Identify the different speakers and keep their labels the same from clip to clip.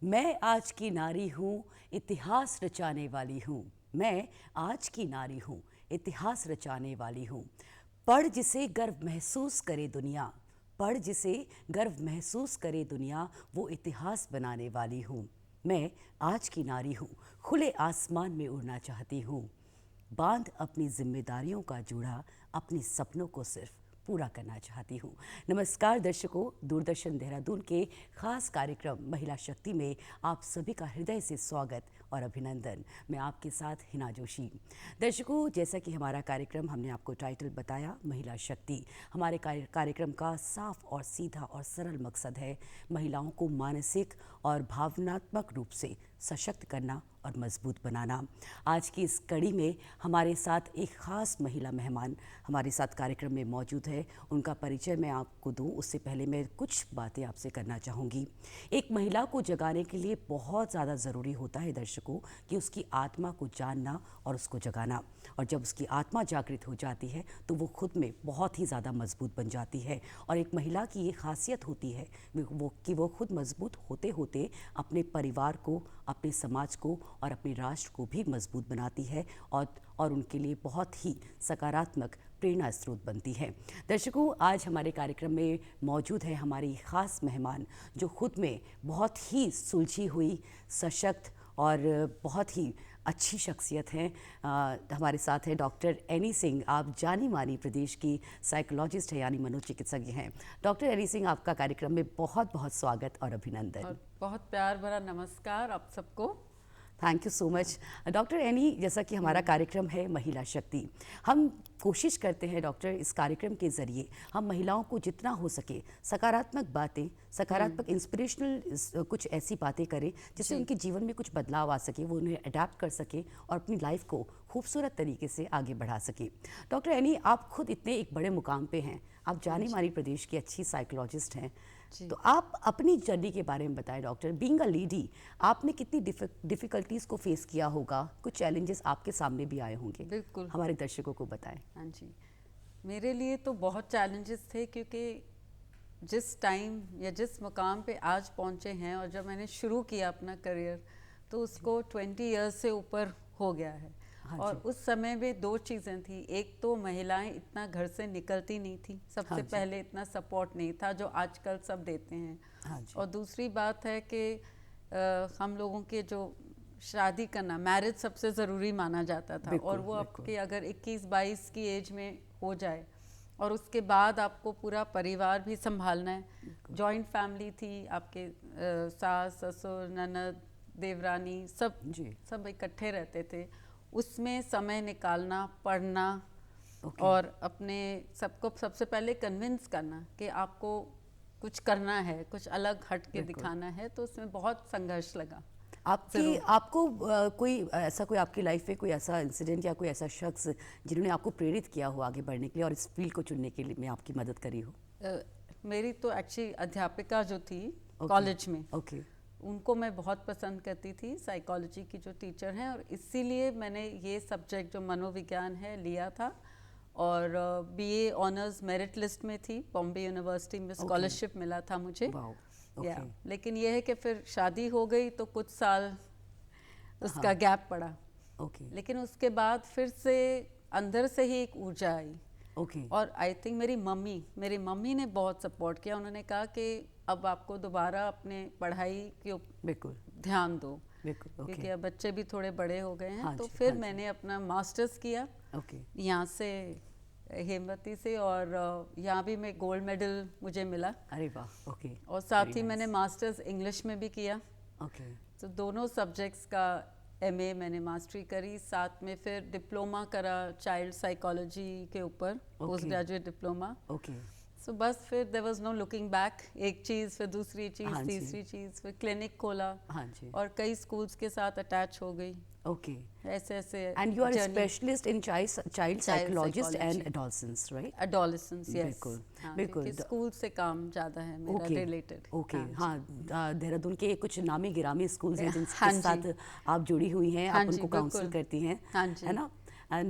Speaker 1: मैं आज की नारी हूँ, इतिहास रचाने वाली हूँ। मैं आज की नारी हूँ, इतिहास रचाने वाली हूँ। पढ़ जिसे गर्व महसूस करे दुनिया, पढ़ जिसे गर्व महसूस करे दुनिया, वो इतिहास बनाने वाली हूँ। मैं आज की नारी हूँ, खुले आसमान में उड़ना चाहती हूँ। बांध अपनी जिम्मेदारियों का जूड़ा, अपने सपनों को सिर्फ पूरा करना चाहती हूँ। नमस्कार दर्शकों, दूरदर्शन देहरादून के खास कार्यक्रम महिला शक्ति में आप सभी का हृदय से स्वागत और अभिनंदन। मैं आपके साथ हिना जोशी। दर्शकों, जैसा कि हमारा कार्यक्रम, हमने आपको टाइटल बताया महिला शक्ति। हमारे कार्यक्रम का साफ और सीधा और सरल मकसद है महिलाओं को मानसिक और भावनात्मक रूप से सशक्त करना और मजबूत बनाना। आज की इस कड़ी में हमारे साथ एक खास महिला मेहमान हमारे साथ कार्यक्रम में मौजूद है। उनका परिचय मैं आपको दूं उससे पहले मैं कुछ बातें आपसे करना चाहूँगी। एक महिला को जगाने के लिए बहुत ज़्यादा ज़रूरी होता है दर्शकों कि उसकी आत्मा को जानना और उसको जगाना। और जब उसकी आत्मा जागृत हो जाती है तो वो खुद में बहुत ही ज़्यादा मजबूत बन जाती है। और एक महिला की ये खासियत होती है कि वो खुद मजबूत होते होते अपने परिवार को, अपने समाज को और अपने राष्ट्र को भी मजबूत बनाती है और उनके लिए बहुत ही सकारात्मक प्रेरणा स्रोत बनती है। दर्शकों, आज हमारे कार्यक्रम में मौजूद है हमारी खास मेहमान जो खुद में बहुत ही सुलझी हुई, सशक्त और बहुत ही अच्छी शख्सियत हैं। हमारे साथ है डॉक्टर एनी सिंह। आप जानी मानी प्रदेश की साइकोलॉजिस्ट है, यानी मनोचिकित्सज्ञ हैं। डॉक्टर एनी सिंह, आपका कार्यक्रम में बहुत बहुत स्वागत और अभिनंदन।
Speaker 2: और बहुत प्यार भरा नमस्कार आप सबको।
Speaker 1: Thank you so much doctor any. जैसा कि हमारा कार्यक्रम है महिला शक्ति, हम कोशिश करते हैं डॉक्टर, इस कार्यक्रम के ज़रिए हम महिलाओं को जितना हो सके सकारात्मक बातें, सकारात्मक इंस्पिरेशनल कुछ ऐसी बातें करें जिससे उनके जीवन में कुछ बदलाव आ सके, वो उन्हें अडेप्ट कर सके और अपनी लाइफ को खूबसूरत तरीके से आगे बढ़ा सके। डॉक्टर एनी, आप खुद इतने एक बड़े मुकाम पे हैं, आप जानी मानी प्रदेश की अच्छी साइकोलॉजिस्ट हैं, तो आप अपनी जर्नी के बारे में बताएं डॉक्टर। बीइंग अ लेडी, आपने कितनी डिफ़िकल्टीज़ को फेस किया होगा, कुछ चैलेंजेस आपके सामने भी आए होंगे,
Speaker 2: बिल्कुल
Speaker 1: हमारे दर्शकों को बताएं।
Speaker 2: हाँ जी, मेरे लिए तो बहुत चैलेंजेस थे क्योंकि जिस टाइम या जिस मुकाम पे आज पहुँचे हैं और जब मैंने शुरू किया अपना करियर तो उसको 20 इयर्स से ऊपर हो गया है।
Speaker 1: हाँ
Speaker 2: और
Speaker 1: जी।
Speaker 2: उस समय में दो चीज़ें थी, एक तो महिलाएं इतना घर से निकलती नहीं थी, सबसे
Speaker 1: हाँ जी।
Speaker 2: पहले इतना सपोर्ट नहीं था जो आजकल सब देते हैं।
Speaker 1: हाँ जी।
Speaker 2: और दूसरी बात है कि हम लोगों के जो शादी करना, मैरिज सबसे ज़रूरी माना जाता था।
Speaker 1: बिल्कुल,
Speaker 2: और वो
Speaker 1: बिल्कुल।
Speaker 2: आपके अगर 21-22 की एज में हो जाए और उसके बाद आपको पूरा परिवार भी संभालना है। जॉइंट फैमिली थी, आपके सास ससुर ननद देवरानी सब इकट्ठे रहते थे। उसमें समय निकालना, पढ़ना और अपने सबको सबसे पहले कन्विंस करना कि आपको कुछ करना है, कुछ अलग हट के दिखाना है, तो उसमें बहुत संघर्ष लगा।
Speaker 1: आपको कोई आपकी लाइफ में कोई ऐसा इंसिडेंट या कोई ऐसा शख्स जिन्होंने आपको प्रेरित किया हो आगे बढ़ने के लिए और इस फील्ड को चुनने के लिए में आपकी मदद करी हो?
Speaker 2: मेरी तो एक्चुअली अध्यापिका जो थी कॉलेज में, उनको मैं बहुत पसंद करती थी, साइकोलॉजी की जो टीचर हैं, और इसीलिए मैंने ये सब्जेक्ट जो मनोविज्ञान है लिया था। और बीए ऑनर्स मेरिट लिस्ट में थी, बॉम्बे यूनिवर्सिटी में स्कॉलरशिप मिला था मुझे। लेकिन यह है कि फिर शादी हो गई तो कुछ साल उसका गैप पड़ा। लेकिन उसके बाद फिर से अंदर से ही एक ऊर्जा आई। और आई थिंक मेरी मम्मी ने बहुत सपोर्ट किया। उन्होंने कहा कि अब आपको दोबारा अपने पढ़ाई के ध्यान दो, क्योंकि अब बच्चे भी थोड़े बड़े हो गए हैं। तो फिर मैंने अपना मास्टर्स किया यहाँ से, हेमवती से, और यहाँ भी मैं गोल्ड मेडल मुझे मिला।
Speaker 1: अरे वाह।
Speaker 2: और साथ ही मैंने मास्टर्स इंग्लिश में भी किया। तो दोनों सब्जेक्ट्स का एमए मैंने मास्टरी करी, साथ में फिर डिप्लोमा करा चाइल्ड साइकोलॉजी के ऊपर, पोस्ट ग्रेजुएट डिप्लोमा। सो बस फिर there was no looking back, एक चीज़ फिर दूसरी चीज़, तीसरी चीज़, फिर क्लिनिक खोला और कई स्कूल्स के साथ अटैच हो गई। ऐसे ऐसे।
Speaker 1: And you are specialist in child psychologist and adolescence, right?
Speaker 2: Adolescence, yes.
Speaker 1: बिल्कुल।
Speaker 2: स्कूल से काम ज़्यादा है मेरा रिलेटेड।
Speaker 1: हाँ, देहरादून के कुछ नामी गिरामी स्कूल्स हैं जिनके साथ आप जुड़ी हुई हैं, आप उनको काउंसिल करती हैं, है ना?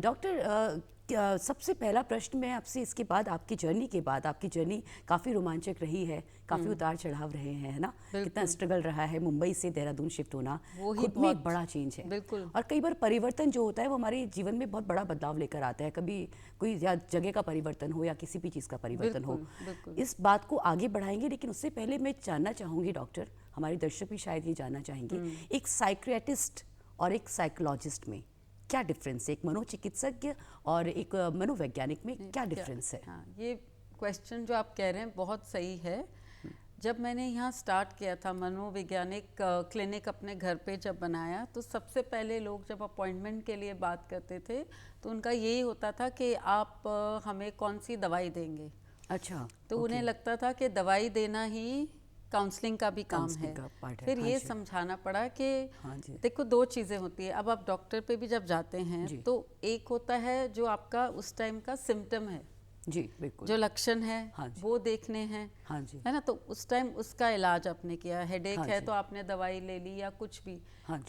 Speaker 1: डॉक्टर, सबसे पहला प्रश्न मैं आपसे, इसके बाद आपकी जर्नी के बाद, आपकी जर्नी काफ़ी रोमांचक रही है, काफ़ी उतार चढ़ाव रहे हैं, है ना, कितना स्ट्रगल रहा है, मुंबई से देहरादून शिफ्ट होना खुद में एक बड़ा चेंज है।
Speaker 2: बिल्कुल।
Speaker 1: और कई बार परिवर्तन जो होता है वो हमारे जीवन में बहुत बड़ा बदलाव लेकर आता है, कभी कोई या जगह का परिवर्तन हो या किसी भी चीज़ का परिवर्तन हो। इस बात को आगे बढ़ाएंगे, लेकिन उससे पहले मैं जानना चाहूँगी डॉक्टर, हमारे दर्शक भी शायद ये जानना चाहेंगे, एक साइकियाट्रिस्ट और एक साइकोलॉजिस्ट में क्या डिफरेंस है, एक मनोचिकित्सज्ञ और एक मनोवैज्ञानिक में क्या डिफरेंस है?
Speaker 2: हाँ, ये क्वेश्चन जो आप कह रहे हैं बहुत सही है। जब मैंने यहाँ स्टार्ट किया था मनोवैज्ञानिक क्लिनिक अपने घर पे जब बनाया, तो सबसे पहले लोग जब अपॉइंटमेंट के लिए बात करते थे तो उनका यही होता था कि आप हमें कौन सी दवाई देंगे।
Speaker 1: अच्छा।
Speaker 2: तो उन्हें लगता था कि दवाई देना ही काउंसलिंग का भी काम है। फिर ये समझाना पड़ा कि देखो दो चीज़ें होती है। अब आप डॉक्टर पे भी जब जाते हैं तो एक होता है जो आपका उस टाइम का सिम्टम है,
Speaker 1: जी बिल्कुल,
Speaker 2: जो लक्षण है वो देखने हैं, है ना, तो उस टाइम उसका इलाज आपने किया। हेडेक है तो आपने दवाई ले ली या कुछ भी,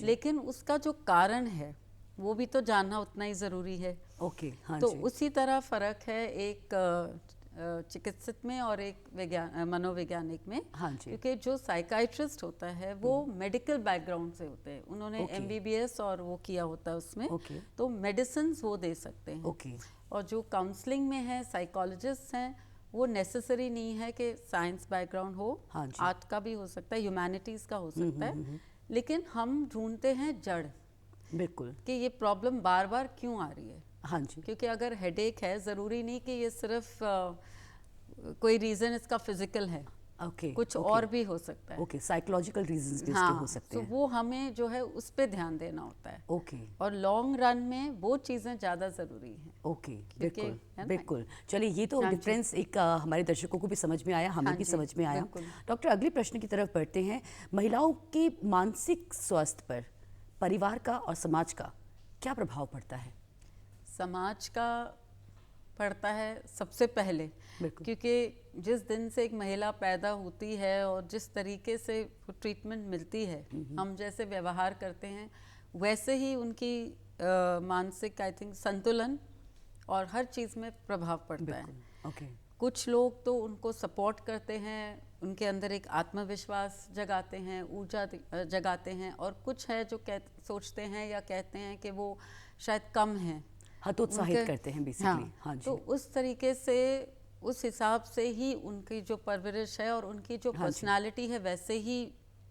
Speaker 2: लेकिन उसका जो कारण है वो भी तो जानना उतना ही ज़रूरी है।
Speaker 1: ओके।
Speaker 2: तो उसी तरह फ़र्क है एक चिकित्सक में और एक मनोवैज्ञानिक में। क्योंकि जो साइकाइट्रिस्ट होता है वो मेडिकल बैकग्राउंड से होते हैं, उन्होंने MBBS और वो किया होता है उसमें, तो मेडिसिन वो दे सकते हैं। और जो काउंसलिंग में है, साइकोलॉजिस्ट हैं, वो नेसेसरी नहीं है कि साइंस बैकग्राउंड हो, आर्ट का भी हो सकता है, ह्यूमैनिटीज़ का हो सकता है, लेकिन हम ढूंढते हैं जड़,
Speaker 1: बिल्कुल,
Speaker 2: कि ये प्रॉब्लम बार बार क्यों आ रही है।
Speaker 1: हाँ जी।
Speaker 2: क्योंकि अगर हेडेक है, ज़रूरी नहीं कि ये सिर्फ कोई रीज़न इसका फिजिकल है, कुछ और भी हो सकता है।
Speaker 1: साइकोलॉजिकल रीजंस भी इसके हो सकते हैं।
Speaker 2: तो वो हमें जो है उस पे ध्यान देना होता है। और लॉन्ग रन में वो चीज़ें ज़्यादा ज़रूरी हैं।
Speaker 1: बिल्कुल बिल्कुल। चलिए, ये तो डिफरेंस एक हमारे दर्शकों को भी समझ में आया, हमें भी समझ में आया। डॉक्टर, अगले प्रश्न की तरफ बढ़ते हैं। महिलाओं के मानसिक स्वास्थ्य पर परिवार का और समाज का क्या प्रभाव पड़ता है?
Speaker 2: समाज का पड़ता है सबसे पहले, क्योंकि जिस दिन से एक महिला पैदा होती है और जिस तरीके से ट्रीटमेंट मिलती है, हम जैसे व्यवहार करते हैं, वैसे ही उनकी मानसिक संतुलन और हर चीज़ में प्रभाव पड़ता है। कुछ लोग तो उनको सपोर्ट करते हैं, उनके अंदर एक आत्मविश्वास जगाते हैं, ऊर्जा जगाते हैं, और कुछ है जो सोचते हैं या कहते हैं कि वो शायद कम हैं,
Speaker 1: हतोत्साहित करते हैं बेसिकली। हाँ जी।
Speaker 2: तो उस तरीके से, उस हिसाब से ही उनकी जो परवरिश है और उनकी जो पर्सनालिटी है वैसे ही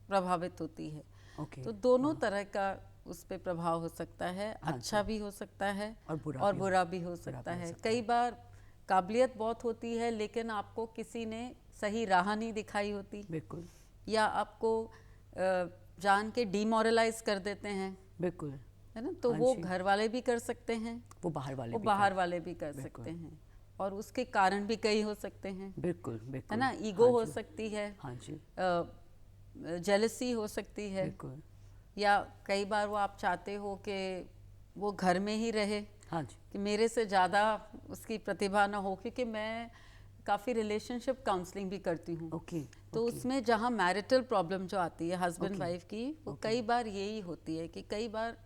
Speaker 2: प्रभावित होती है। तो दोनों तरह का उस पे प्रभाव हो सकता है, अच्छा भी हो सकता है और बुरा भी हो सकता है। कई बार काबिलियत बहुत होती है लेकिन आपको किसी ने सही राह नहीं दिखाई होती,
Speaker 1: बिल्कुल,
Speaker 2: या आपको जान के डिमोरलाइज कर देते हैं,
Speaker 1: बिल्कुल,
Speaker 2: है ना, तो वो घर वाले भी कर सकते हैं,
Speaker 1: वो बाहर वाले भी कर सकते हैं,
Speaker 2: और उसके कारण भी कई हो सकते हैं।
Speaker 1: बिल्कुल बिल्कुल,
Speaker 2: है ना, ईगो हो सकती है,
Speaker 1: हाँ जी,
Speaker 2: जेलसी हो सकती है,
Speaker 1: बिल्कुल,
Speaker 2: या कई बार वो आप चाहते हो कि वो घर में ही रहे,
Speaker 1: हाँ जी,
Speaker 2: कि मेरे से ज़्यादा उसकी प्रतिभा ना हो, क्योंकि मैं काफ़ी रिलेशनशिप काउंसलिंग भी करती हूँ। तो उसमें जहाँ मैरिटल प्रॉब्लम जो आती है हस्बैंड वाइफ की, वो कई बार यही होती है कि कई बार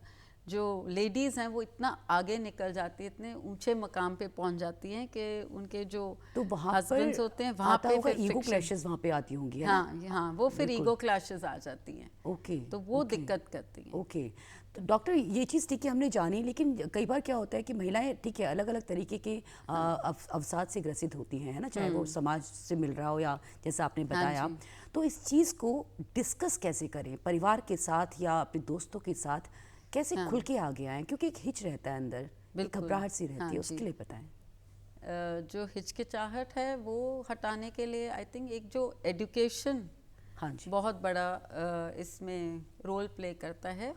Speaker 2: जो लेडीज़ हैं वो इतना आगे निकल जाती है, इतने ऊंचे मकाम पे पहुंच जाती हैं कि उनके जो हस्बैंड्स होते हैं वहाँ पे फिर
Speaker 1: ईगो क्लैशेस वहाँ पे आती होंगी।
Speaker 2: हाँ, वो फिर ईगो क्लैशेस आ जाती हैं। तो वो दिक्कत करती हैं।
Speaker 1: तो डॉक्टर, ये चीज़ ठीक है हमने जानी, लेकिन कई बार क्या होता है कि महिलाएं ठीक है अलग अलग तरीके के अवसाद से ग्रसित होती हैं, है ना, चाहे वो समाज से मिल रहा हो या जैसा आपने बताया। तो इस चीज़ को डिस्कस कैसे करें परिवार के साथ या अपने दोस्तों के साथ, कैसे खुल के आगे आएं, क्योंकि एक हिच रहता है अंदर, एक घबराहट सी रहती है, उसके लिए बताएं।
Speaker 2: जो हिचकिचाहट है वो हटाने के लिए आई थिंक एक जो एजुकेशन बहुत बड़ा इसमें रोल प्ले करता है।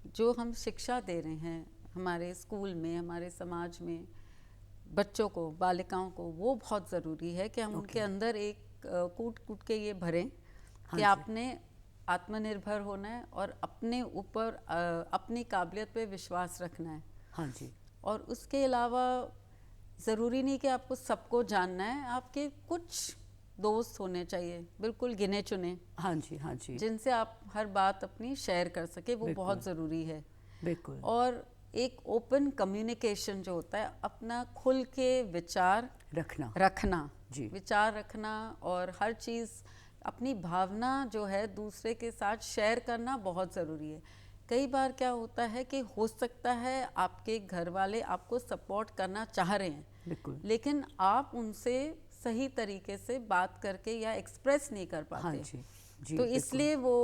Speaker 2: जो हम शिक्षा दे रहे हैं हमारे स्कूल में, हमारे समाज में बच्चों को, बालिकाओं को, वो बहुत ज़रूरी है कि हम उनके अंदर एक कूट के ये भरें कि आपने आत्मनिर्भर होना है और अपने ऊपर अपनी काबिलियत पे विश्वास रखना है।
Speaker 1: हाँ जी।
Speaker 2: और उसके अलावा ज़रूरी नहीं कि आपको सबको जानना है, आपके कुछ दोस्त होने चाहिए, बिल्कुल गिने चुने,
Speaker 1: हाँ जी, जिनसे
Speaker 2: आप हर बात अपनी शेयर कर सके, वो बहुत ज़रूरी है।
Speaker 1: बिल्कुल।
Speaker 2: और एक ओपन कम्युनिकेशन जो होता है, अपना खुल के विचार रखना
Speaker 1: जी,
Speaker 2: विचार रखना, और हर चीज़ अपनी भावना जो है दूसरे के साथ शेयर करना बहुत ज़रूरी है। कई बार क्या होता है कि हो सकता है आपके घर वाले आपको सपोर्ट करना चाह रहे हैं,
Speaker 1: बिल्कुल,
Speaker 2: लेकिन आप उनसे सही तरीके से बात करके या एक्सप्रेस नहीं कर पाते।
Speaker 1: हाँ जी, जी,
Speaker 2: तो इसलिए वो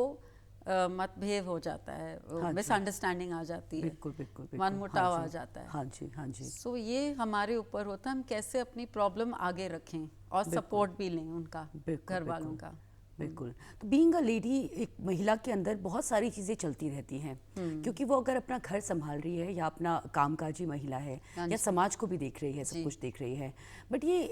Speaker 2: मतभेद हो जाता है,
Speaker 1: हाँ
Speaker 2: मिसअंडरस्टैंडिंग आ जाती है,
Speaker 1: बिल्कुल बिल्कुल,
Speaker 2: मनमुटाव आ जाता है।
Speaker 1: हाँ जी, हाँ जी।
Speaker 2: सो ये हमारे ऊपर होता है, हम कैसे अपनी प्रॉब्लम आगे रखें और सपोर्ट भी लें उनका, घर वालों का।
Speaker 1: बिल्कुल। तो बीइंग अ लेडी, एक महिला के अंदर बहुत सारी चीज़ें चलती रहती हैं, क्योंकि वो अगर अपना घर संभाल रही है या अपना कामकाजी महिला है या समाज को भी देख रही है, सब कुछ देख रही है, बट ये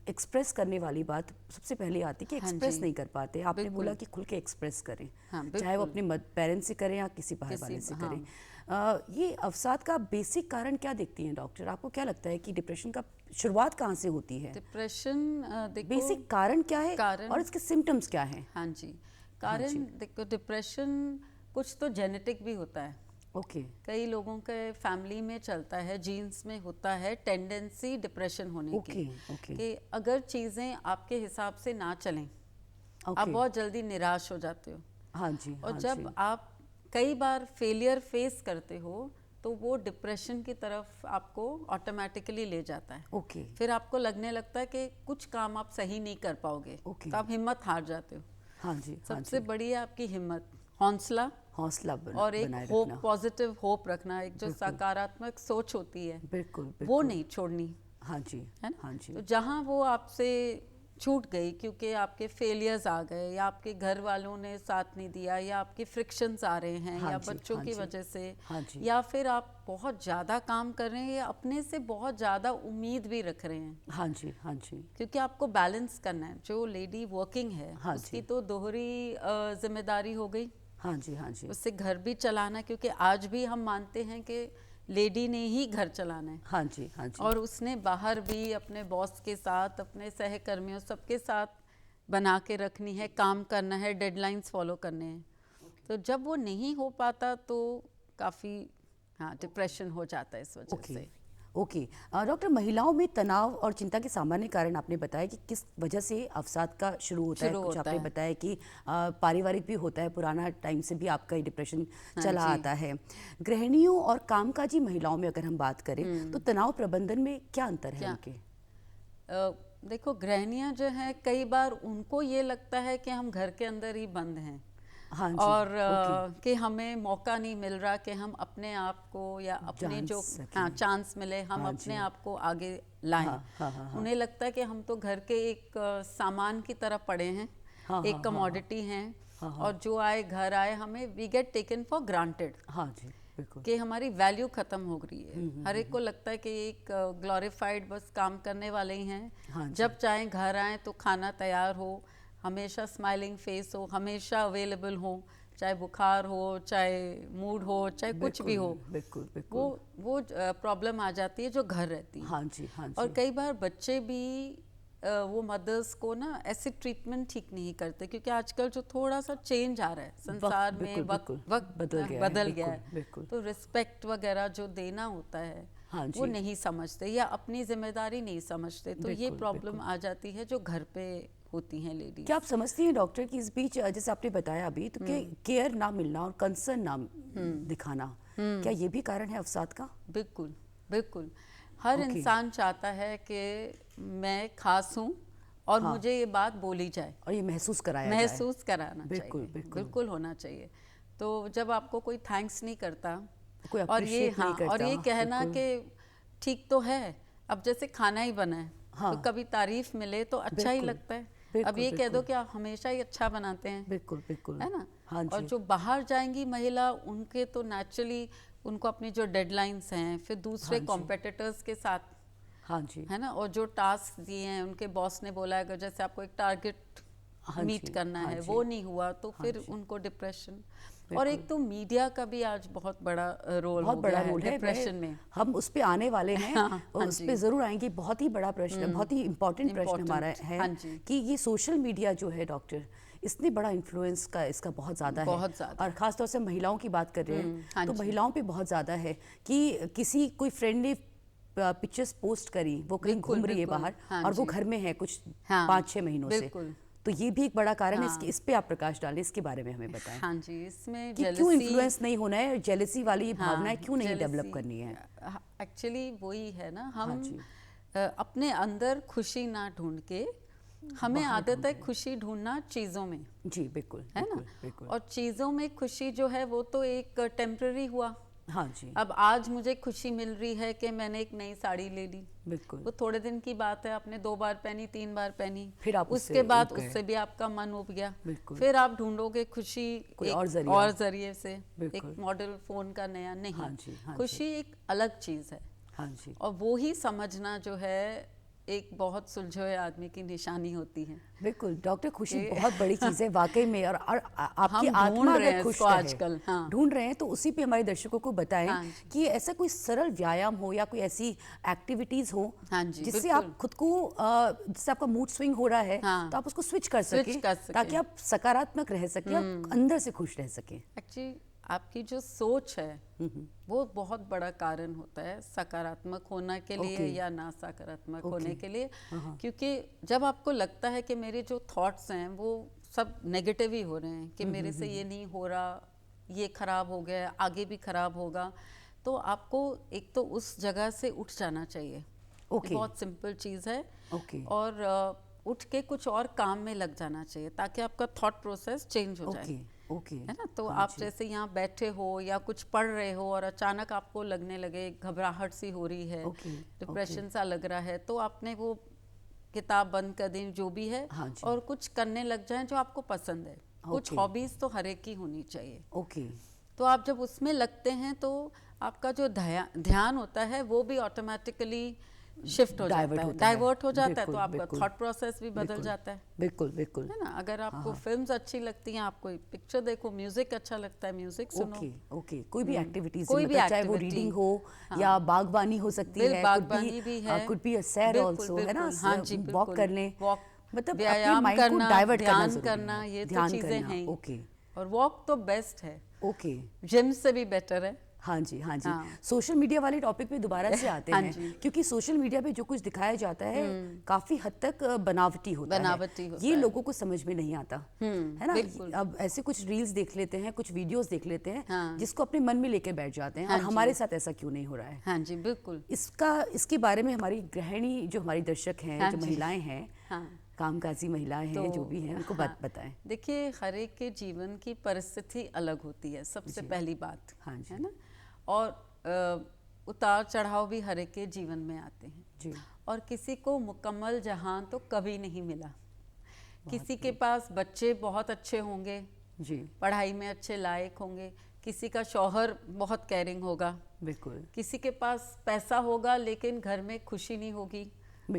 Speaker 1: एक्सप्रेस करने वाली बात सबसे पहले आती है कि एक्सप्रेस नहीं कर पाते। आपने बोला कि खुल के एक्सप्रेस करें, चाहे वो अपने पेरेंट्स से करें या किसी बाहर वाले से करें। ये अवसाद का बेसिक कारण क्या देखती हैं डॉक्टर? आपको क्या लगता है कि डिप्रेशन का शुरुआत कहाँ से होती है?
Speaker 2: डिप्रेशन
Speaker 1: बेसिक कारण क्या है और इसके सिम्टम्स क्या हैं?
Speaker 2: हाँ जी, कारण देखो, डिप्रेशन कुछ तो जेनेटिक भी होता है।
Speaker 1: ओके,
Speaker 2: कई लोगों के फैमिली में चलता है, जीन्स में होता है टेंडेंसी डिप्रेशन होने की, कि अगर चीज़ें आपके हिसाब से ना चलें, आप बहुत जल्दी निराश हो जाते हो।
Speaker 1: हाँ जी,
Speaker 2: और जब आप कई बार फेलियर फेस करते हो तो वो डिप्रेशन की तरफ आपको ऑटोमेटिकली ले जाता है। फिर आपको लगने लगता है कि कुछ काम आप सही नहीं कर पाओगे, तो आप हिम्मत हार जाते हो।
Speaker 1: हाँ जी,
Speaker 2: सबसे बड़ी है आपकी हिम्मत, हौसला और एक होप, पॉजिटिव होप रखना, एक जो सकारात्मक सोच होती है,
Speaker 1: बिल्कुल,
Speaker 2: वो नहीं छोड़नी।
Speaker 1: हाँ जी,
Speaker 2: है ना?
Speaker 1: हाँ जी।
Speaker 2: तो जहाँ वो आपसे छूट गई क्योंकि आपके फेलियर्स आ गए, या आपके घर वालों ने साथ नहीं दिया, या आपके फ्रिक्शंस आ रहे हैं, या बच्चों की वजह से, या फिर आप बहुत ज़्यादा काम कर रहे हैं या अपने से बहुत ज़्यादा उम्मीद भी रख रहे हैं।
Speaker 1: हाँ जी, हाँ जी।
Speaker 2: क्योंकि आपको बैलेंस करना है। जो लेडी वर्किंग है उसकी तो दोहरी जिम्मेदारी हो गई।
Speaker 1: हाँ जी, हाँ जी।
Speaker 2: उससे घर भी चलाना, क्योंकि आज भी हम मानते हैं कि लेडी ने ही घर चलाना है।
Speaker 1: हाँ जी, हाँ जी।
Speaker 2: और उसने बाहर भी अपने बॉस के साथ, अपने सहकर्मियों, सबके साथ बना के रखनी है, काम करना है, डेडलाइंस फॉलो करने हैं। तो जब वो नहीं हो पाता तो काफ़ी डिप्रेशन हो जाता है इस वजह से।
Speaker 1: ओके डॉक्टर, महिलाओं में तनाव और चिंता के सामान्य कारण आपने बताया कि किस वजह से अवसाद का शुरू होता है। कुछ आपने बताया कि पारिवारिक भी होता है, पुराना टाइम से भी आपका डिप्रेशन चला आता है। गृहिणियों और कामकाजी महिलाओं में अगर हम बात करें तो तनाव प्रबंधन में क्या अंतर है उनके?
Speaker 2: देखो, गृहिणियाँ जो है कई बार उनको ये लगता है कि हम घर के अंदर ही बंद हैं।
Speaker 1: हाँ जी,
Speaker 2: और कि हमें मौका नहीं मिल रहा कि हम अपने आप को या अपने जो चांस मिले हम अपने आप को आगे लाएं। उन्हें लगता है कि हम तो घर के एक सामान की तरह पड़े हैं, एक कमोडिटी हैं, और जो आए घर आए, हमें we get taken for granted.
Speaker 1: हाँ जी, बिल्कुल,
Speaker 2: कि हमारी वैल्यू खत्म हो गई है। हर एक को लगता है कि एक ग्लोरीफाइड बस काम करने वाले ही हैं। जब चाहे घर आए तो खाना तैयार हो, हमेशा स्माइलिंग फेस हो, हमेशा अवेलेबल हो, चाहे बुखार हो, चाहे मूड हो, चाहे कुछ भी हो।
Speaker 1: बिल्कुल, बिल्कुल।
Speaker 2: वो प्रॉब्लम आ जाती है जो घर रहती है।
Speaker 1: हाँ जी, हाँ जी।
Speaker 2: और कई बार बच्चे भी वो मदर्स को ना ऐसे ट्रीटमेंट ठीक नहीं करते, क्योंकि आजकल जो थोड़ा सा चेंज आ रहा है संसार में, वक्त बदल गया है, तो रिस्पेक्ट वगैरह जो देना होता है वो नहीं समझते या अपनी जिम्मेदारी नहीं समझते। तो ये प्रॉब्लम आ जाती है जो घर पे होती हैं लेडीज।
Speaker 1: क्या आप समझती हैं डॉक्टर कि इस बीच जैसे आपने बताया अभी, तो केयर ना मिलना और कंसर्न ना दिखाना, क्या ये भी कारण है अवसाद का?
Speaker 2: बिल्कुल, बिल्कुल। हर इंसान चाहता है कि मैं खास हूँ और मुझे ये बात बोली जाए
Speaker 1: और ये महसूस कराना
Speaker 2: चाहिए। बिल्कुल होना चाहिए। तो जब आपको कोई थैंक्स नहीं करता और ये कहना कि ठीक तो है, अब जैसे खाना ही बना है तो कभी तारीफ मिले तो अच्छा ही लगता है। अब ये कह दो कि आप हमेशा ही अच्छा बनाते हैं,
Speaker 1: बिल्कुल बिल्कुल,
Speaker 2: है ना?
Speaker 1: हाँ जी।
Speaker 2: और जो बाहर जाएंगी महिला, उनके तो नेचुरली उनको अपनी जो डेडलाइंस हैं, फिर दूसरे कॉम्पिटिटर्स के साथ,
Speaker 1: हाँ जी,
Speaker 2: है ना, और जो टास्क दिए हैं, उनके बॉस ने बोला है कि जैसे आपको एक टारगेट मीट करना है, वो नहीं हुआ तो फिर उनको डिप्रेशन। और एक तो मीडिया का भी आज बहुत बड़ा रोल
Speaker 1: बहुत बड़ा रोल है
Speaker 2: डिप्रेशन में।
Speaker 1: हम उस पे आने वाले हैं और उस पे जरूर आएंगे। बहुत ही बड़ा प्रश्न, बहुत ही इम्पोर्टेंट प्रश्न हमारा है कि ये सोशल मीडिया जो है डॉक्टर, इसने बड़ा इन्फ्लुएंस का इसका बहुत ज़्यादा है, और ख़ास तौर से महिलाओं की बात कर रहे हैं तो महिलाओं पे बहुत ज़्यादा है कि किसी कोई फ्रेंड ने पिक्चर्स पोस्ट करी, वो कहीं घूम रही है बाहर और वो घर में है कुछ 5-6 महीनों से, तो ये भी एक बड़ा कारण है। इस पे आप प्रकाश डालें, इसके बारे में हमें बताएं।
Speaker 2: हाँ जी, इसमें
Speaker 1: कि क्यों इन्फ्लुएंस नहीं होना है, जेलसी वाली भावनाएं क्यों नहीं डेवलप करनी है?
Speaker 2: एक्चुअली वही है ना, हम अपने अंदर खुशी ना ढूंढ के हमें आदत है खुशी ढूंढना चीज़ों में।
Speaker 1: जी बिल्कुल,
Speaker 2: है ना,
Speaker 1: बिल्कुल।
Speaker 2: और चीज़ों में खुशी जो है वो तो एक टेम्पररी हुआ।
Speaker 1: हाँ जी।
Speaker 2: अब आज मुझे खुशी मिल रही है कि मैंने एक नई साड़ी ले ली,
Speaker 1: बिल्कुल,
Speaker 2: वो थोड़े दिन की बात है, आपने 2 बार पहनी, 3 बार पहनी,
Speaker 1: फिर आप
Speaker 2: उसके बाद उससे भी आपका मन उब गया, फिर आप ढूंढोगे खुशी
Speaker 1: कोई
Speaker 2: और जरिए से, एक मॉडल फोन का नया नहीं।
Speaker 1: हाँ जी, हाँ
Speaker 2: खुशी एक अलग चीज है।
Speaker 1: हाँ जी।
Speaker 2: और वो ही समझना जो है एक बहुत सुलझे हुए आदमी की निशानी होती है।
Speaker 1: बिल्कुल डॉक्टर, खुशी बहुत बड़ी चीज़ है वाकई में, और आपकी आत्मा अगर खुश है
Speaker 2: आजकल
Speaker 1: ढूंढ रहे हैं तो उसी पे हमारे दर्शकों को बताएं कि ऐसा कोई सरल व्यायाम हो या कोई ऐसी एक्टिविटीज हो जिससे आप खुद को, जिससे आपका मूड स्विंग हो रहा है तो आप उसको स्विच कर सके ताकि आप सकारात्मक रह सके और अंदर से खुश रह सके।
Speaker 2: एक्चुअली आपकी जो सोच है वो बहुत बड़ा कारण होता है सकारात्मक होने के लिए या ना सकारात्मक होने के लिए, क्योंकि जब आपको लगता है कि मेरे जो थॉट्स हैं वो सब नेगेटिव ही हो रहे हैं, कि मेरे से ये नहीं हो रहा, ये खराब हो गया, आगे भी खराब होगा, तो आपको एक तो उस जगह से उठ जाना चाहिए। बहुत सिंपल चीज़ है। और उठ के कुछ और काम में लग जाना चाहिए ताकि आपका थॉट प्रोसेस चेंज हो जाए। है ना, तो आप जैसे यहाँ बैठे हो या कुछ पढ़ रहे हो और अचानक आपको लगने लगे घबराहट सी हो रही है, डिप्रेशन सा लग रहा है, तो आपने वो किताब बंद कर दी जो भी है और कुछ करने लग जाएं जो आपको पसंद है। कुछ हॉबीज तो हर एक की होनी चाहिए। तो आप जब उसमें लगते हैं तो आपका जो ध्यान होता है वो भी ऑटोमेटिकली शिफ्ट हो जाता है, डाइवर्ट हो जाता है, तो आपका थॉट प्रोसेस भी बदल जाता है।
Speaker 1: बिल्कुल बिल्कुल,
Speaker 2: है ना। अगर आपको फिल्म्स अच्छी लगती हैं, आप कोई पिक्चर देखो, म्यूजिक अच्छा लगता है, म्यूजिक सुनो।
Speaker 1: कोई भी एक्टिविटीज, चाहे वो रीडिंग हो या बागबानी हो सकती है,
Speaker 2: बागबानी भी है,
Speaker 1: कुड बी अ सैर आल्सो, है ना, वॉक कर लें, मतलब
Speaker 2: व्यायाम करना, ध्यान करना, ये तो चीजें हैं। और वॉक तो बेस्ट है, जिम से भी बेटर है।
Speaker 1: हाँ जी, हाँ जी। सोशल मीडिया वाले टॉपिक पे दोबारा से आते हैं, क्योंकि सोशल मीडिया पे जो कुछ दिखाया जाता है काफी हद तक बनावटी होता है। ये लोगों को समझ में नहीं आता, है ना। अब ऐसे कुछ रील्स देख लेते हैं, कुछ वीडियोस देख लेते हैं जिसको अपने मन में लेके बैठ जाते हैं, और हमारे साथ ऐसा क्यों नहीं हो रहा है?
Speaker 2: हाँ जी, बिल्कुल।
Speaker 1: इसके बारे में हमारी गृहिणी, जो हमारी दर्शक हैं, जो महिलाएं हैं, कामकाजी महिलाएं हैं, जो भी हैं, उनको बात बताएं।
Speaker 2: देखिए, हर एक के जीवन की परिस्थिति अलग होती है, सबसे पहली बात, है ना। और उतार चढ़ाव भी हर एक के जीवन में आते हैं जी। और किसी को मुकम्मल जहान तो कभी नहीं मिला। किसी के पास बच्चे बहुत अच्छे होंगे जी, पढ़ाई में अच्छे लायक होंगे, किसी का शौहर बहुत केयरिंग होगा, बिल्कुल, किसी के पास पैसा होगा लेकिन घर में खुशी नहीं होगी,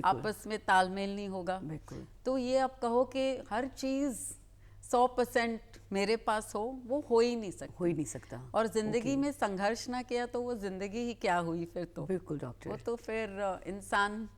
Speaker 2: आपस में तालमेल नहीं होगा, बिल्कुल। तो ये आप कहो कि हर चीज़ 100% मेरे पास हो ही नहीं सकता। और जिंदगी में संघर्ष ना किया तो वो जिंदगी ही क्या हुई फिर तो। बिल्कुल डॉक्टर, वो तो फिर इंसान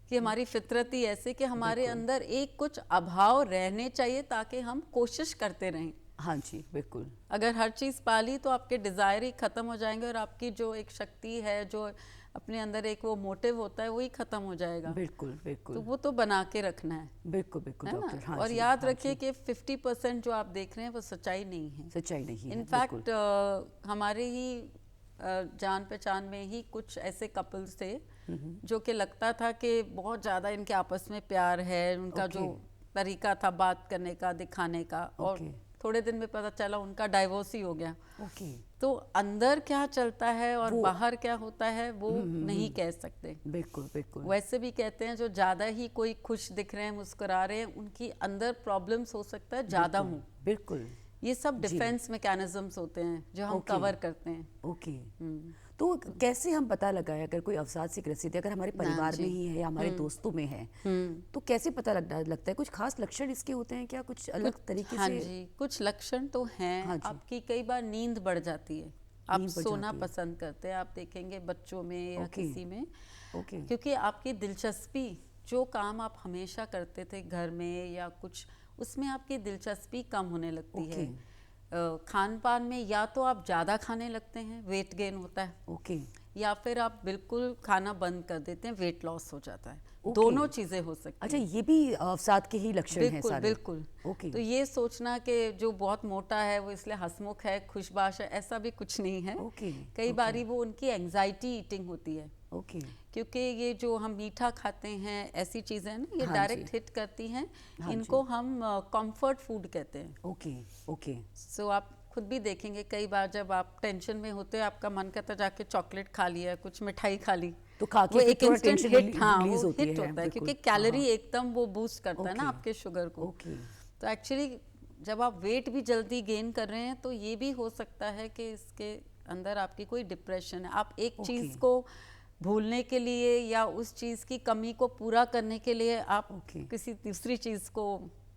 Speaker 2: की हमारी फितरत ही ऐसे कि हमारे अंदर एक कुछ अभाव रहने चाहिए ताकि हम कोशिश करते रहें।
Speaker 1: हाँ जी, बिल्कुल।
Speaker 2: अगर हर चीज़ पाली तो आपके डिज़ायर ही ख़त्म हो जाएंगे और आपकी जो एक शक्ति है, जो अपने अंदर एक वो मोटिव होता है, वही खत्म हो जाएगा। बिल्कुल बिल्कुल, तो वो तो बना के रखना है। बिल्कुल बिल्कुल डॉक्टर, हाँ। और याद रखिए कि 50% जो आप देख रहे हैं वो सच्चाई नहीं है, सच्चाई नहीं है। इनफैक्ट हमारे ही जान पहचान में ही कुछ ऐसे कपल्स थे जो कि लगता था कि बहुत ज़्यादा इनके आपस में प्यार है, उनका जो तरीका था बात करने का, दिखाने का, और थोड़े दिन में पता चला उनका डाइवोर्स ही हो गया। तो अंदर क्या चलता है और बाहर क्या होता है वो नहीं कह सकते। बिल्कुल बिल्कुल। वैसे भी कहते हैं जो ज्यादा ही कोई खुश दिख रहे हैं, मुस्कुरा रहे हैं, उनकी अंदर प्रॉब्लम्स हो सकता है ज्यादा हो। बिल्कुल, ये सब डिफेंस मैकेनिज्म्स होते हैं जो हम कवर करते हैं।
Speaker 1: तो कैसे हम पता लगाए अगर कोई अवसाद से ग्रसित है, अगर हमारे परिवार में ही है या हमारे दोस्तों में है, तो कैसे पता लगता है? कुछ खास लक्षण इसके होते हैं क्या, कुछ अलग तरीके
Speaker 2: हाँ
Speaker 1: से?
Speaker 2: जी, कुछ लक्षण तो हैं।
Speaker 1: हाँ जी।
Speaker 2: आपकी कई बार नींद बढ़ जाती है, आप
Speaker 1: नींद बढ़
Speaker 2: सोना
Speaker 1: जाती है।
Speaker 2: पसंद करते हैं, आप देखेंगे बच्चों में या
Speaker 1: ओके।
Speaker 2: किसी में,
Speaker 1: ओके।
Speaker 2: क्योंकि आपकी दिलचस्पी, जो काम आप हमेशा करते थे घर में या कुछ, उसमें आपकी दिलचस्पी कम होने लगती है। खान पान में या तो आप ज़्यादा खाने लगते हैं, वेट गेन होता है,
Speaker 1: ओके।
Speaker 2: या फिर आप बिल्कुल खाना बंद कर देते हैं, वेट लॉस हो जाता है।
Speaker 1: ओके।
Speaker 2: दोनों चीज़ें हो सकती
Speaker 1: अच्छा,
Speaker 2: हैं।
Speaker 1: ये भी अवसाद के ही लक्षण हैं
Speaker 2: बिल्कुल
Speaker 1: सारे?
Speaker 2: बिल्कुल।
Speaker 1: ओके।
Speaker 2: तो ये सोचना कि जो बहुत मोटा है वो इसलिए हंसमुख है, खुशबाश है, ऐसा भी कुछ नहीं है।
Speaker 1: ओके।
Speaker 2: कई
Speaker 1: ओके।
Speaker 2: बारी वो उनकी एंजाइटी ईटिंग होती है,
Speaker 1: ओके।
Speaker 2: क्योंकि ये जो हम मीठा खाते हैं, ऐसी चीज़ें हैं ना, ये
Speaker 1: हाँ
Speaker 2: डायरेक्ट
Speaker 1: जी।
Speaker 2: हिट करती हैं।
Speaker 1: हाँ
Speaker 2: इनको हम कंफर्ट फूड कहते हैं।
Speaker 1: ओके। ओके।
Speaker 2: सो आप खुद भी देखेंगे, कई बार जब आप टेंशन में होते हैं, आपका मन करता है जाके चॉकलेट खा लिया, कुछ मिठाई खा ली,
Speaker 1: तो खा के
Speaker 2: वो
Speaker 1: फिर
Speaker 2: एक
Speaker 1: थोड़ा
Speaker 2: इंस्टेंट
Speaker 1: टेंशन
Speaker 2: हिट, हाँ,
Speaker 1: रिलीज
Speaker 2: वो
Speaker 1: होती
Speaker 2: हिट
Speaker 1: है,
Speaker 2: होता है, क्योंकि
Speaker 1: बिल्कुल। हाँ,
Speaker 2: कैलोरी
Speaker 1: हाँ।
Speaker 2: एकदम वो बूस्ट करता है ना
Speaker 1: ओके।
Speaker 2: आपके शुगर को।
Speaker 1: ओके।
Speaker 2: तो एक्चुअली जब आप वेट भी जल्दी गेन कर रहे हैं, तो ये भी हो सकता है कि इसके अंदर आपकी कोई डिप्रेशन है। आप एक
Speaker 1: ओके।
Speaker 2: चीज़ को भूलने के लिए या उस चीज़ की कमी को पूरा करने के लिए आप
Speaker 1: ओके।
Speaker 2: किसी दूसरी चीज़ को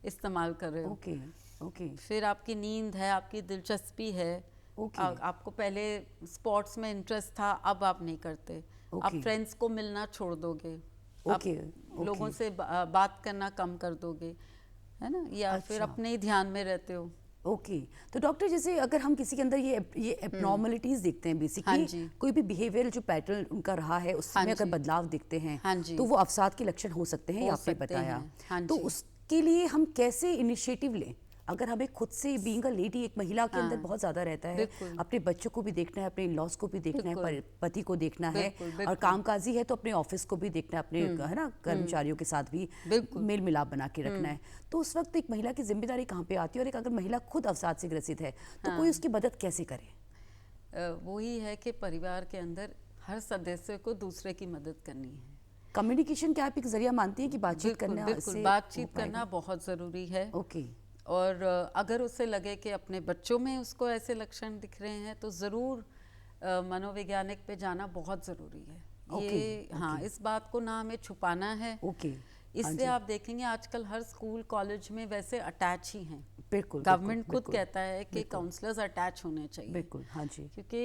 Speaker 2: इस्तेमाल कर रहे हो।
Speaker 1: ओके। ओके।
Speaker 2: फिर आपकी नींद है, आपकी दिलचस्पी है,
Speaker 1: ओके।
Speaker 2: आपको पहले स्पोर्ट्स में इंटरेस्ट था, अब आप नहीं करते। आप
Speaker 1: ओके।
Speaker 2: फ्रेंड्स को मिलना छोड़ दोगे, आप
Speaker 1: ओके।
Speaker 2: लोगों
Speaker 1: ओके।
Speaker 2: से बात करना कम कर दोगे, है ना, या फिर
Speaker 1: अच्छा।
Speaker 2: अपने ही ध्यान में रहते हो।
Speaker 1: ओके। तो डॉक्टर, जैसे अगर हम किसी के अंदर ये एबनॉर्मलिटीज देखते हैं,
Speaker 2: हाँ
Speaker 1: बेसिकली
Speaker 2: जी।
Speaker 1: कोई भी बिहेवियर जो पैटर्न उनका रहा है उसमें
Speaker 2: हाँ
Speaker 1: अगर
Speaker 2: जी।
Speaker 1: बदलाव दिखते हैं,
Speaker 2: हाँ जी।
Speaker 1: तो वो अवसाद के लक्षण हो सकते हैं,
Speaker 2: हो
Speaker 1: ये आपने
Speaker 2: सकते
Speaker 1: बताया।
Speaker 2: हैं। हाँ
Speaker 1: तो
Speaker 2: जी।
Speaker 1: उसके लिए हम कैसे इनिशिएटिव लें? अगर हमें खुद से, बीइंग अ लेडी, एक महिला के अंदर
Speaker 2: हाँ।
Speaker 1: बहुत ज्यादा रहता है,
Speaker 2: बिल्कुल।
Speaker 1: अपने बच्चों को भी देखना है, अपने इन-लॉज को भी देखना है,
Speaker 2: बिल्कुल।
Speaker 1: पति को देखना है,
Speaker 2: बिल्कुल,
Speaker 1: और
Speaker 2: बिल्कुल।
Speaker 1: कामकाजी है तो अपने ऑफिस को भी देखना है, अपने है ना कर्मचारियों के साथ भी
Speaker 2: बिल्कुल।
Speaker 1: मेल मिलाप बना के रखना है। तो उस वक्त एक महिला की जिम्मेदारी कहाँ पे आती है? और एक अगर महिला खुद अवसाद से ग्रसित है, तो कोई उसकी मदद कैसे करे?
Speaker 2: वही है कि परिवार के अंदर हर सदस्य को दूसरे की मदद करनी है।
Speaker 1: कम्युनिकेशन क्या आप एक जरिया मानती हैं कि बातचीत
Speaker 2: बिल्कुल
Speaker 1: करना
Speaker 2: बिल्कुल,
Speaker 1: से
Speaker 2: बातचीत
Speaker 1: हो पाएगा?
Speaker 2: करना बहुत ज़रूरी है।
Speaker 1: ओके।
Speaker 2: और अगर उसे लगे कि अपने बच्चों में उसको ऐसे लक्षण दिख रहे हैं, तो ज़रूर मनोवैज्ञानिक पे जाना बहुत ज़रूरी है। ये हाँ, इस बात को ना हमें छुपाना है।
Speaker 1: ओके।
Speaker 2: इसलिए आप देखेंगे आजकल हर स्कूल कॉलेज में वैसे अटैच ही हैं।
Speaker 1: बिल्कुल।
Speaker 2: गवर्नमेंट खुद कहता है कि काउंसलर्स अटैच होने चाहिए।
Speaker 1: बिल्कुल। हाँ जी।
Speaker 2: क्योंकि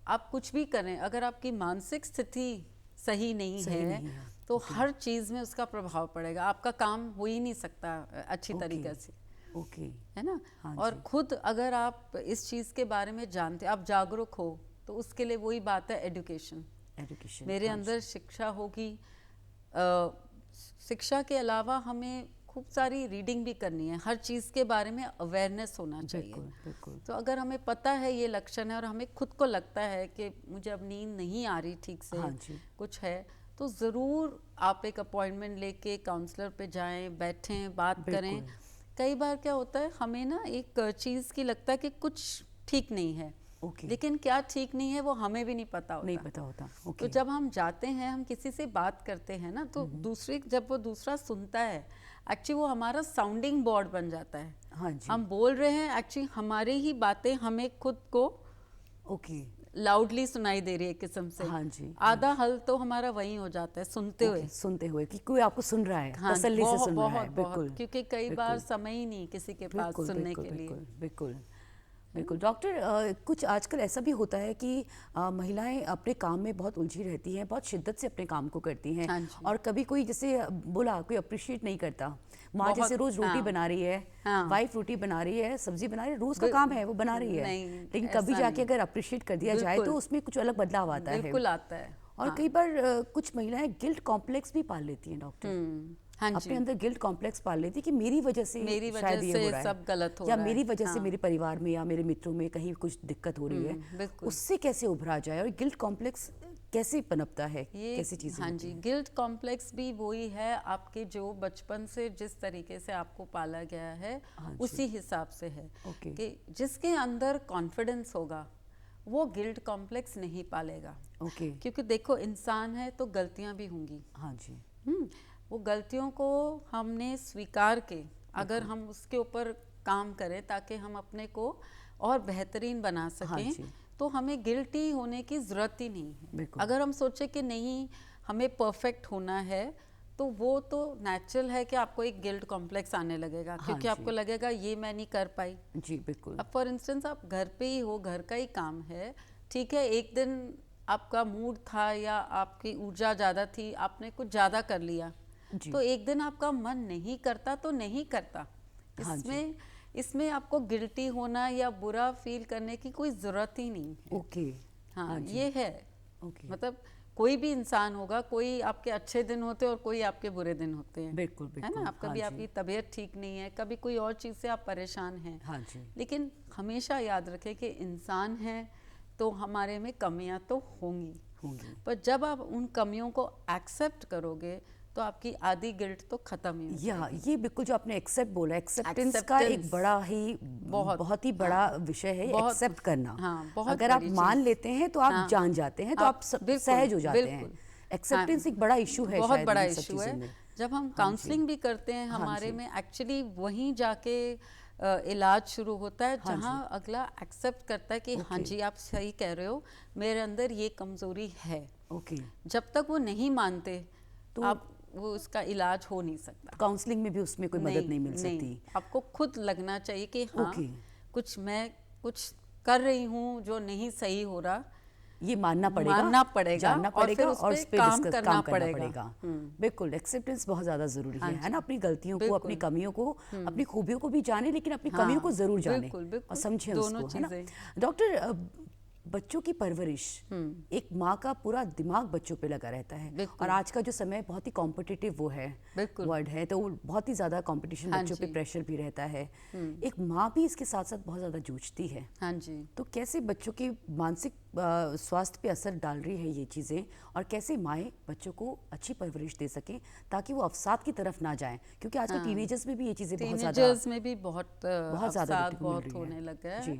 Speaker 2: आप कुछ भी करें, अगर आपकी मानसिक स्थिति सही नहीं है, तो हर चीज़ में उसका प्रभाव पड़ेगा। आपका काम हो ही नहीं सकता अच्छी तरीके से।
Speaker 1: ओके।
Speaker 2: है ना।
Speaker 1: हाँ
Speaker 2: और
Speaker 1: जी।
Speaker 2: खुद अगर आप इस चीज़ के बारे में जानते, आप जागरूक हो, तो उसके लिए वही बात है, एजुकेशन।
Speaker 1: एजुकेशन।
Speaker 2: मेरे अंदर शिक्षा होगी। शिक्षा के अलावा हमें खूब सारी रीडिंग भी करनी है, हर चीज़ के बारे में अवेयरनेस होना चाहिए।
Speaker 1: बिल्कुल।
Speaker 2: तो अगर हमें पता है ये लक्षण है और हमें खुद को लगता है कि मुझे अब नींद नहीं आ रही ठीक से,
Speaker 1: हाँ जी।
Speaker 2: कुछ है, तो ज़रूर आप एक अपॉइंटमेंट लेके काउंसलर पे जाएं, बैठें, बात करें। कई बार क्या होता है, हमें ना एक चीज़ की लगता है कि कुछ ठीक नहीं है, लेकिन क्या ठीक नहीं है वो हमें भी नहीं पता होता। तो जब हम जाते हैं, हम किसी से बात करते हैं ना, तो जब वो दूसरा सुनता है, एक्चुअली वो हमारा साउंडिंग बोर्ड बन जाता है।
Speaker 1: हाँ जी।
Speaker 2: हम बोल रहे हैं, एक्चुअली हमारी ही बातें हमें खुद को लाउडली सुनाई दे रही है किस्म से।
Speaker 1: हाँ जी।
Speaker 2: आधा हल तो हमारा वही हो जाता है, सुनते हुए
Speaker 1: कि कोई आपको सुन रहा है,
Speaker 2: हाँ,
Speaker 1: तसल्ली से सुन रहा है।
Speaker 2: बहुत, क्योंकि कई बार समय ही नहीं किसी के पास सुनने के लिए।
Speaker 1: बिल्कुल। डॉक्टर, कुछ आजकल ऐसा भी होता है कि महिलाएं अपने काम में बहुत उलझी रहती हैं, बहुत शिद्दत से अपने काम को करती हैं।
Speaker 2: हाँ,
Speaker 1: और कभी कोई, जैसे बोला, कोई अप्रिशिएट नहीं करता। माँ जैसे रोज रोटी बना रही है, वाइफ रोटी बना रही है, सब्जी बना रही है, रोज का काम है, वो बना रही है, लेकिन कभी जाके अगर अप्रिशिएट कर दिया जाए तो उसमें कुछ अलग बदलाव आता है।
Speaker 2: बिल्कुल आता है।
Speaker 1: और कई बार कुछ महिलाएं गिल्ट कॉम्प्लेक्स भी पाल लेती हैं डॉक्टर।
Speaker 2: हाँ,
Speaker 1: अपने अंदर गिल्ट कॉम्प्लेक्स पाल लेती कि मेरी वजह से शायद ये हो रहा है,
Speaker 2: सब गलत हो
Speaker 1: या
Speaker 2: रहा है,
Speaker 1: मेरी वजह से मेरे परिवार में या मेरे मित्रों में कहीं कुछ दिक्कत हो रही है। उससे कैसे उभरा जाए, और गिल्ट कॉम्प्लेक्स कैसे पनपता है, कैसी चीजें?
Speaker 2: हाँ जी, गिल्ट कॉम्प्लेक्स भी वही है, आपके जो बचपन से जिस तरीके से आपको पाला गया है, उसी हिसाब से है कि जिसके अंदर कॉन्फिडेंस होगा वो गिल्ट कॉम्प्लेक्स नहीं पालेगा। क्योंकि देखो, इंसान है तो गलतियां भी होंगी।
Speaker 1: हाँ जी।
Speaker 2: वो गलतियों को हमने स्वीकार के, अगर हम उसके ऊपर काम करें ताकि हम अपने को और बेहतरीन बना सकें, तो हमें गिल्टी होने की ज़रूरत ही नहीं है। अगर हम सोचे कि नहीं हमें परफेक्ट होना है, तो वो तो नेचुरल है कि आपको एक गिल्ट कॉम्प्लेक्स आने लगेगा, क्योंकि आपको लगेगा ये मैं नहीं कर पाई।
Speaker 1: जी बिल्कुल।
Speaker 2: अब फॉर इंस्टेंस आप घर पे ही हो, घर का ही काम है, ठीक है, एक दिन आपका मूड था या आपकी ऊर्जा ज़्यादा थी, आपने कुछ ज़्यादा कर लिया, तो एक दिन आपका मन नहीं करता तो नहीं करता। इसमें आपको गिल्टी होना या बुरा फील करने की कोई ज़रूरत ही नहीं है।
Speaker 1: ओके।
Speaker 2: हाँ, ये है। मतलब कोई भी इंसान होगा, कोई आपके अच्छे दिन होते हैं और कोई आपके बुरे दिन होते हैं।
Speaker 1: बिल्कुल बिल्कुल,
Speaker 2: है ना। आप कभी आपकी तबीयत ठीक नहीं है, कभी कोई और चीज़ से आप परेशान हैं।
Speaker 1: हाँ जी।
Speaker 2: लेकिन हमेशा याद रखें कि इंसान है तो हमारे में कमियां तो होंगी, पर जब आप उन कमियों को एक्सेप्ट करोगे तो आपकी आधी गिल्ट तो खत्म ही हो जाएगी।
Speaker 1: ये बिल्कुल जो आपने एक्सेप्ट बोला, एक्सेप्टेंस का एक बड़ा ही बहुत ही बड़ा विषय है एक्सेप्ट करना। अगर आप मान लेते हैं तो आप जान जाते हैं, तो आप सहज हो जाते हैं। एक्सेप्टेंस एक बड़ा इशू है,
Speaker 2: बहुत बड़ा इशू है। जब हम काउंसलिंग भी करते हैं हमारे में एक्चुअली वहीं जाके इलाज शुरू होता है, जहाँ अगला एक्सेप्ट करता है कि हाँ जी आप सही कह रहे हो, मेरे अंदर ये कमजोरी है। जब तक वो नहीं मानते तो आप वो उसका इलाज हो नहीं सकता।
Speaker 1: काउंसलिंग में भी उसमें कोई मदद नहीं मिल सकती।
Speaker 2: आपको खुद लगना चाहिए कि हाँ मैं कुछ कर रही हूँ जो नहीं सही हो रहा,
Speaker 1: ये मानना पड़ेगा,
Speaker 2: जानना पड़ेगा और फिर उस पे काम करना पड़ेगा।
Speaker 1: बिल्कुल, एक्सेप्टेंस बहुत ज्यादा जरूरी है ना। अपनी गलतियों को, अपनी कमियों को, अपनी खूबियों को भी जाने, लेकिन अपनी कमियों को जरूर जाने और समझें उसको, है ना। डॉक्टर, बच्चों की परवरिश, एक माँ का पूरा दिमाग बच्चों पे लगा रहता है, और आज का जो समय बहुत ही कॉम्पिटिटिव वो है वर्ड है, तो बहुत ही ज्यादा कंपटीशन, बच्चों पे प्रेशर भी रहता है। एक माँ भी इसके साथ साथ बहुत ज्यादा जूझती है।
Speaker 2: हाँ जी।
Speaker 1: तो कैसे बच्चों की मानसिक स्वास्थ्य पे असर डाल रही है ये चीजें, और कैसे माएँ बच्चों को अच्छी परवरिश दे सकें ताकि वो अवसाद की तरफ ना जाएं, क्योंकि आज के टीनेजर्स में भी ये चीजें
Speaker 2: बहुत ज्यादा होने लग गया है।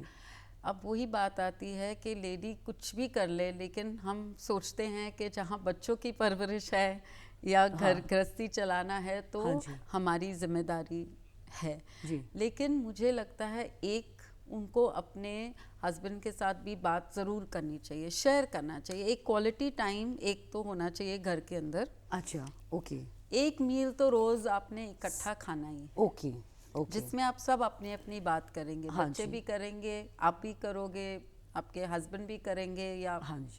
Speaker 2: अब वही बात आती है कि लेडी कुछ भी कर ले, लेकिन हम सोचते हैं कि जहाँ बच्चों की परवरिश है या घर गृहस्थी चलाना है तो हमारी जिम्मेदारी है। लेकिन मुझे लगता है एक उनको अपने हस्बैंड के साथ भी बात ज़रूर करनी चाहिए, शेयर करना चाहिए। एक क्वालिटी टाइम एक तो होना चाहिए घर के अंदर।
Speaker 1: अच्छा, ओके।
Speaker 2: एक मील तो रोज़ आपने इकट्ठा खाना ही।
Speaker 1: ओके।
Speaker 2: जिसमें आप सब अपनी अपनी बात करेंगे। बच्चे भी करेंगे, आप भी करोगे, आपके हस्बैंड भी करेंगे, या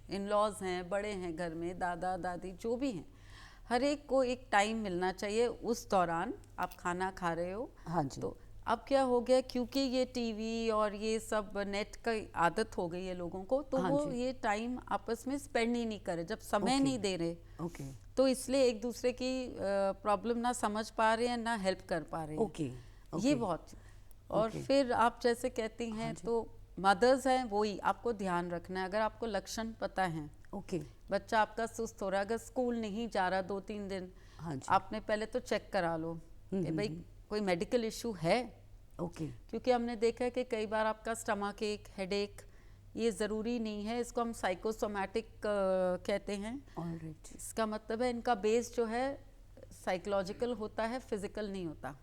Speaker 2: इन लॉज हैं, बड़े हैं घर में, दादा दादी जो भी हैं, हर एक को एक टाइम मिलना चाहिए। उस दौरान आप खाना खा रहे हो। तो अब क्या हो गया, क्योंकि ये टीवी और ये सब नेट का आदत हो गई है लोगों को, तो वो ये टाइम आपस में स्पेंड ही नहीं करे। जब समय नहीं दे रहे तो इसलिए एक दूसरे की प्रॉब्लम ना समझ पा रहे हैं, ना हेल्प कर पा रहे हैं। ये बहुत। और फिर आप जैसे कहती हैं, तो मदर्स हैं, वही आपको ध्यान रखना है। अगर आपको लक्षण पता है, बच्चा आपका सुस्त हो रहा है, अगर स्कूल नहीं जा रहा 2-3 दिन, आपने पहले तो चेक करा लो कि भाई कोई मेडिकल इशू है। क्योंकि हमने देखा है कि कई बार आपका स्टमक एक, हेडेक, ये ज़रूरी नहीं है, इसको हम साइकोसोमैटिक कहते हैं। इसका मतलब है इनका बेस जो है साइकोलॉजिकल होता है, फिजिकल नहीं होता।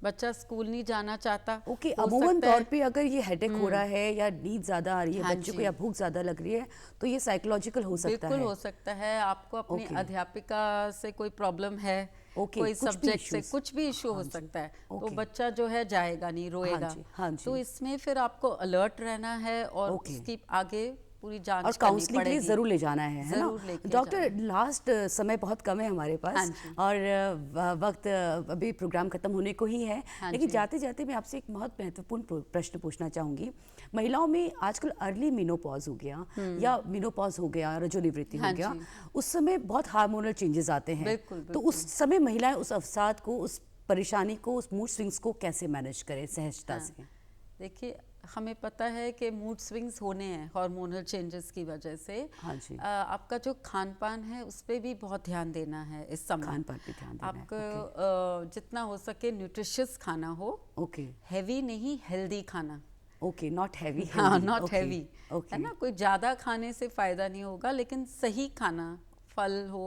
Speaker 2: बच्चा स्कूल नहीं जाना चाहता।
Speaker 1: अमूमन तौर पे अगर ये हेडेक हो रहा है या नींद ज्यादा आ रही है बच्चों को, या भूख ज्यादा लग रही है, तो ये साइकोलॉजिकल हो सकता है।
Speaker 2: बिल्कुल हो सकता है। आपको अपनी अध्यापिका से कोई प्रॉब्लम है, कोई सब्जेक्ट से कुछ भी इशू हो सकता है, तो बच्चा जो है जाएगा नहीं, रोएगा। तो इसमें फिर आपको अलर्ट रहना है और उसकी आगे पूरी जांच
Speaker 1: और काउंसलिंग के लिए जरूर ले जाना है ना डॉक्टर। लास्ट समय बहुत कम है हमारे पास, और वक्त अभी प्रोग्राम खत्म होने को ही है, लेकिन जाते जाते मैं आपसे एक बहुत महत्वपूर्ण प्रश्न पूछना चाहूंगी। महिलाओं में आजकल अर्ली मेनोपॉज हो गया या मेनोपॉज हो गया, रजोनिवृत्ति हो गया, उस समय बहुत हार्मोनल चेंजेस आते हैं। तो उस समय महिलाएं उस अवसाद को, उस परेशानी को, उस मूड स्विंग्स को कैसे मैनेज करें सहजता से?
Speaker 2: देखिए, हमें पता है कि मूड स्विंग्स होने हैं हार्मोनल चेंजेस की वजह से। आपका जो खान पान है उस पर भी बहुत ध्यान देना है इस समय।
Speaker 1: खान पान पे ध्यान देना
Speaker 2: आपको जितना हो सके न्यूट्रिशियस खाना हो। हैवी नहीं, हेल्दी खाना।
Speaker 1: Not heavy.
Speaker 2: हाँ, नॉट हैवी, है ना। कोई ज़्यादा खाने से फ़ायदा नहीं होगा, लेकिन सही खाना, फल हो,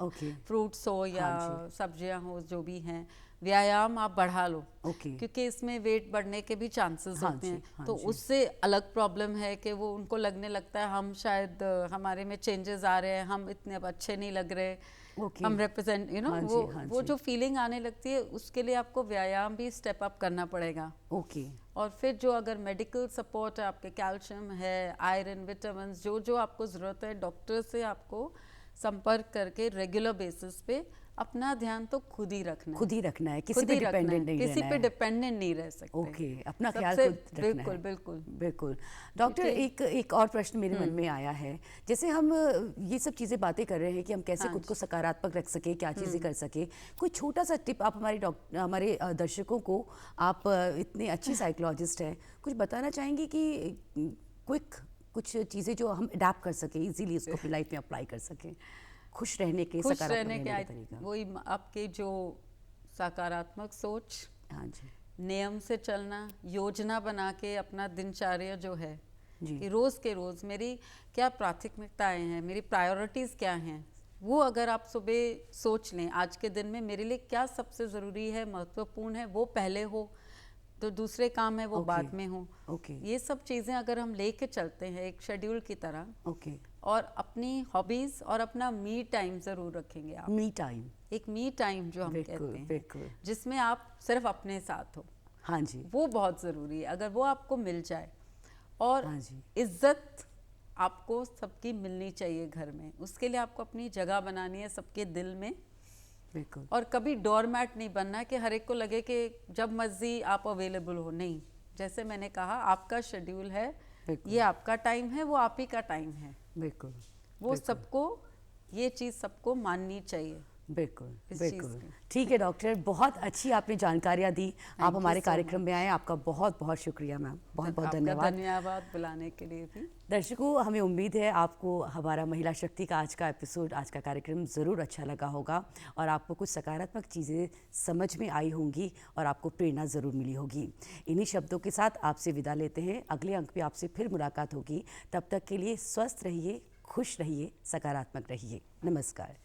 Speaker 1: Okay.
Speaker 2: फ्रूट्स हो या
Speaker 1: हाँ
Speaker 2: सब्जियां हो, जो भी हैं, व्यायाम आप बढ़ा लो।
Speaker 1: Okay.
Speaker 2: क्योंकि इसमें वेट बढ़ने के भी चांसेस
Speaker 1: हाँ
Speaker 2: होते
Speaker 1: जी,
Speaker 2: हैं।
Speaker 1: हाँ
Speaker 2: तो
Speaker 1: जी।
Speaker 2: उससे अलग प्रॉब्लम है कि वो उनको लगने लगता है हम शायद हमारे में चेंजेस आ रहे हैं, हम इतने अब अच्छे नहीं लग रहे,
Speaker 1: Okay.
Speaker 2: हम रिप्रेजेंट
Speaker 1: हाँ
Speaker 2: वो
Speaker 1: जी, हाँ
Speaker 2: वो
Speaker 1: जी।
Speaker 2: जो फीलिंग आने लगती है, उसके लिए आपको व्यायाम भी स्टेप अप करना पड़ेगा।
Speaker 1: ओके।
Speaker 2: और फिर जो अगर मेडिकल सपोर्ट है, आपके कैल्शियम है, आयरन, विटामिन, जो जो आपको ज़रूरत है, डॉक्टर से आपको संपर्क करके रेगुलर बेसिस पे अपना ध्यान तो खुद ही रखना है।
Speaker 1: खुद ही रखना है, किसी
Speaker 2: खुद
Speaker 1: पे
Speaker 2: ही रखना है,
Speaker 1: डिपेंडेंट नहीं
Speaker 2: किसी
Speaker 1: रहना
Speaker 2: पे
Speaker 1: है।
Speaker 2: डिपेंडेंट नहीं रह सकते।
Speaker 1: ओके, अपना ख्याल
Speaker 2: सबसे
Speaker 1: खुद रखना
Speaker 2: बिल्कुल
Speaker 1: है।
Speaker 2: बिल्कुल
Speaker 1: बिल्कुल। डॉक्टर, एक और प्रश्न मेरे मन में आया है। जैसे हम ये सब चीज़ें बातें कर रहे हैं कि हम कैसे
Speaker 2: हाँ
Speaker 1: खुद को सकारात्मक रख सके, क्या चीज़ें कर सके, कोई छोटा सा टिप आप हमारे दर्शकों को, आप इतने अच्छी साइकोलॉजिस्ट हैं, कुछ बताना चाहेंगी कि क्विक कुछ चीज़ें जो हम अडाप्ट कर सकें, इजीली उसको अपनी लाइफ में अप्लाई कर सकें, खुश रहने के,
Speaker 2: खुश
Speaker 1: सकारात्मक
Speaker 2: रहने
Speaker 1: रहने
Speaker 2: के
Speaker 1: का तरीका?
Speaker 2: वही आपके जो सकारात्मक सोच,
Speaker 1: हाँ जी
Speaker 2: नियम से चलना, योजना बना के अपना दिनचर्या जो है
Speaker 1: जी।
Speaker 2: कि रोज़ के रोज़ मेरी क्या प्राथमिकताएं हैं, मेरी प्रायोरिटीज़ क्या हैं, वो अगर आप सुबह सोच लें आज के दिन में मेरे लिए क्या सबसे ज़रूरी है, महत्वपूर्ण है, वो पहले हो, तो दूसरे काम है वो
Speaker 1: Okay.
Speaker 2: बाद में हो।
Speaker 1: ओके
Speaker 2: ये सब चीज़ें अगर हम लेके चलते हैं एक शेड्यूल की तरह,
Speaker 1: ओके।
Speaker 2: और अपनी हॉबीज़ और अपना मी टाइम ज़रूर रखेंगे आप।
Speaker 1: Me time.
Speaker 2: एक मी टाइम जो हम
Speaker 1: बिल्कुल,
Speaker 2: कहते हैं,
Speaker 1: बिल्कुल।
Speaker 2: जिसमें आप सिर्फ अपने साथ हो,
Speaker 1: हाँ जी
Speaker 2: वो बहुत ज़रूरी है। अगर वो आपको मिल जाए, और
Speaker 1: हाँ जी।
Speaker 2: इज्जत आपको सबकी मिलनी चाहिए घर में, उसके लिए आपको अपनी जगह बनानी है सबके दिल में।
Speaker 1: बिल्कुल
Speaker 2: और कभी डोरमैट नहीं बनना है कि हर एक को लगे कि जब मर्जी आप अवेलेबल हो। नहीं, जैसे मैंने कहा, आपका शेड्यूल है,
Speaker 1: बिल्कुल।
Speaker 2: ये आपका टाइम है, वो आप ही का टाइम है।
Speaker 1: बिल्कुल
Speaker 2: वो
Speaker 1: बिल्कुल।
Speaker 2: सबको, ये चीज़ सबको माननी चाहिए।
Speaker 1: बिल्कुल
Speaker 2: इस
Speaker 1: बिल्कुल।
Speaker 2: चीज़ की।
Speaker 1: ठीक है डॉक्टर, बहुत अच्छी आपने जानकारियाँ दी। आप
Speaker 2: you
Speaker 1: हमारे
Speaker 2: so
Speaker 1: कार्यक्रम में
Speaker 2: much.
Speaker 1: आए, आपका बहुत बहुत शुक्रिया मैम, बहुत बहुत
Speaker 2: आपका
Speaker 1: धन्यवाद।
Speaker 2: धन्यवाद बुलाने के लिए भी।
Speaker 1: दर्शकों, हमें उम्मीद है आपको हमारा महिला शक्ति का आज का एपिसोड, आज का कार्यक्रम ज़रूर अच्छा लगा होगा, और आपको कुछ सकारात्मक चीज़ें समझ में आई होंगी और आपको प्रेरणा ज़रूर मिली होगी। इन्हीं शब्दों के साथ आपसे विदा लेते हैं। अगले अंक पे आपसे फिर मुलाकात होगी। तब तक के लिए स्वस्थ रहिए, खुश रहिए, सकारात्मक रहिए। नमस्कार।